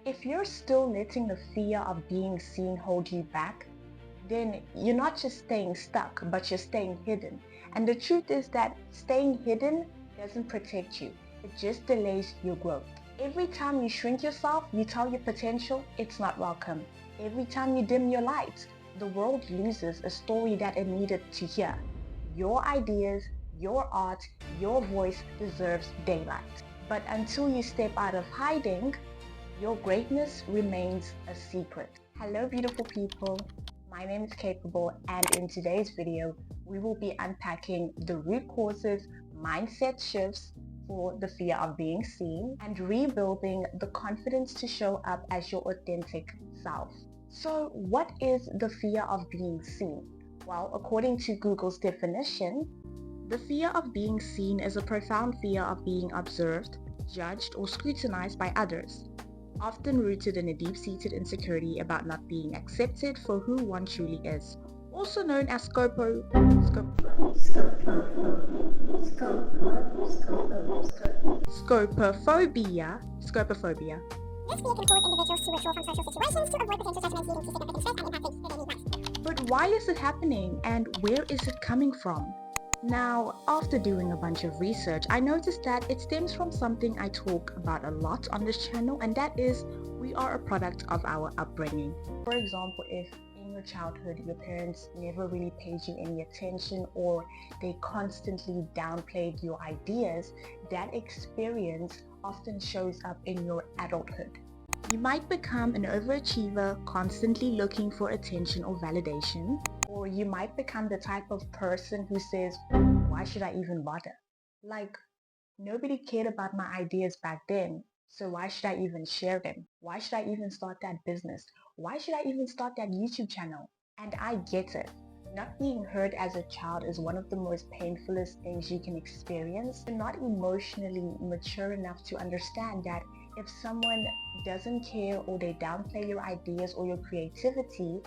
If you're still letting the fear of being seen hold you back, then you're not just staying stuck, but you're staying hidden. And the truth is that staying hidden doesn't protect you. It just delays your growth. Every time you shrink yourself, you tell your potential it's not welcome. Every time you dim your light, the world loses a story that it needed to hear. Your ideas, your art, your voice deserves daylight. But until you step out of hiding, your greatness remains a secret. Hello beautiful people, my name is Capable, and in today's video, we will be unpacking the root causes, mindset shifts for the fear of being seen, and rebuilding the confidence to show up as your authentic self. So what is the fear of being seen? Well, according to Google's definition, the fear of being seen is a profound fear of being observed, judged, or scrutinized by others, often rooted in a deep-seated insecurity about not being accepted for who one truly is, also known as scopophobia. This fear can cause individuals to withdraw from social situations to avoid potential judgments, leading to significant stress and impacting their daily lives. But why is it happening, and where is it coming from? Now, after doing a bunch of research, I noticed that it stems from something I talk about a lot on this channel, and that is we are a product of our upbringing. For example, if in your childhood your parents never really paid you any attention, or they constantly downplayed your ideas, that experience often shows up in your adulthood. You might become an overachiever, constantly looking for attention or validation. Or you might become the type of person who says, why should I even bother? Like, nobody cared about my ideas back then, so why should I even share them? Why should I even start that business? Why should I even start that YouTube channel? And I get it. Not being heard as a child is one of the most painfulest things you can experience. You're not emotionally mature enough to understand that if someone doesn't care, or they downplay your ideas or your creativity,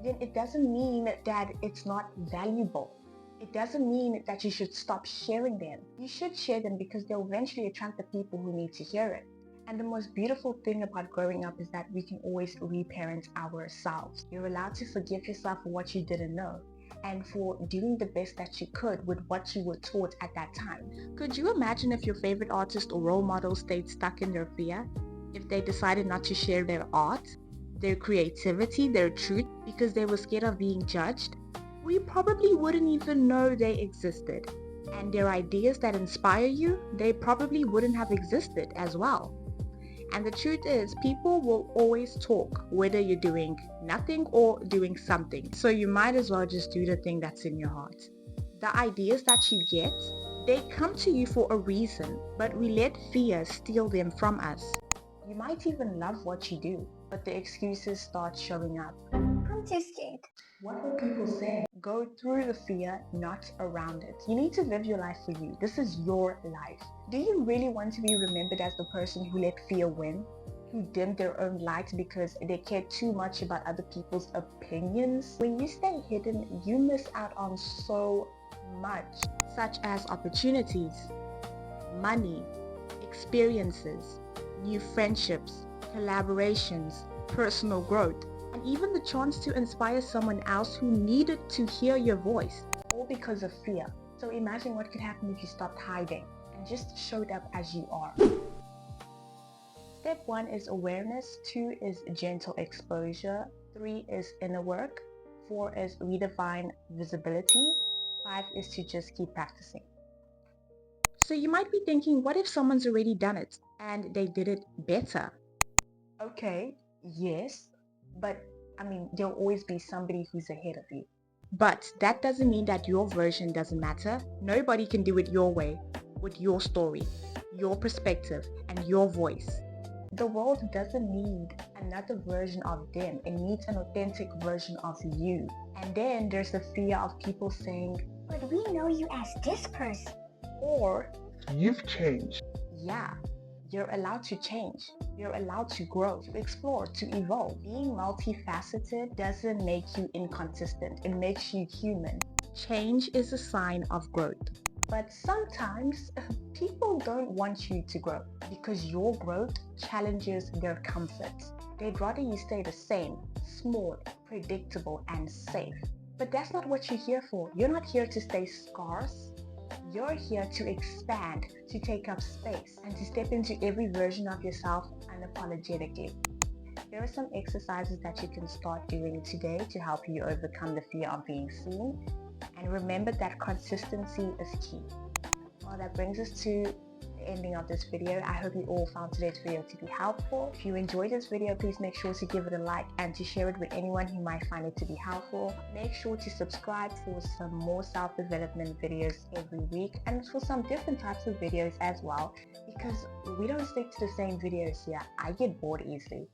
then it doesn't mean that it's not valuable. It doesn't mean that you should stop sharing them. You should share them because they'll eventually attract the people who need to hear it. And the most beautiful thing about growing up is that we can always reparent ourselves. You're allowed to forgive yourself for what you didn't know, and for doing the best that you could with what you were taught at that time. Could you imagine if your favorite artist or role model stayed stuck in their fear? If they decided not to share their art, their creativity, their truth, because they were scared of being judged? We probably wouldn't even know they existed. And their ideas that inspire you, they probably wouldn't have existed as well. And the truth is, people will always talk, whether you're doing nothing or doing something. So you might as well just do the thing that's in your heart. The ideas that you get, they come to you for a reason, but we let fear steal them from us. You might even love what you do, but the excuses start showing up. I'm too scared. What will people say? Go through the fear, not around it. You need to live your life for you. This is your life. Do you really want to be remembered as the person who let fear win? Who dimmed their own light because they cared too much about other people's opinions? When you stay hidden, you miss out on so much, such as opportunities, money, experiences, new friendships, collaborations, personal growth, and even the chance to inspire someone else who needed to hear your voice, all because of fear. So imagine what could happen if you stopped hiding and just showed up as you are. Step 1 is awareness, 2 is gentle exposure, 3 is inner work, 4 is redefine visibility, 5 is to just keep practicing. So you might be thinking, what if someone's already done it and they did it better? Okay, yes, but there'll always be somebody who's ahead of you. But that doesn't mean that your version doesn't matter. Nobody can do it your way, with your story, your perspective, and your voice. The world doesn't need another version of them. It needs an authentic version of you. And then there's the fear of people saying, but we know you as this person. Or, you've changed. Yeah, you're allowed to change. You're allowed to grow, to explore, to evolve. Being multifaceted doesn't make you inconsistent. It makes you human. Change is a sign of growth. But sometimes people don't want you to grow because your growth challenges their comfort. They'd rather you stay the same, small, predictable, and safe. But that's not what you're here for. You're not here to stay scarce. You're here to expand, to take up space, and to step into every version of yourself unapologetically. Here are some exercises that you can start doing today to help you overcome the fear of being seen. And remember that consistency is key. Well, that brings us to the ending of this video. I hope you all found today's video to be helpful. If you enjoyed this video, please make sure to give it a like and to share it with anyone who might find it to be helpful. Make sure to subscribe for some more self-development videos every week and for some different types of videos as well, because we don't stick to the same videos here. I get bored easily.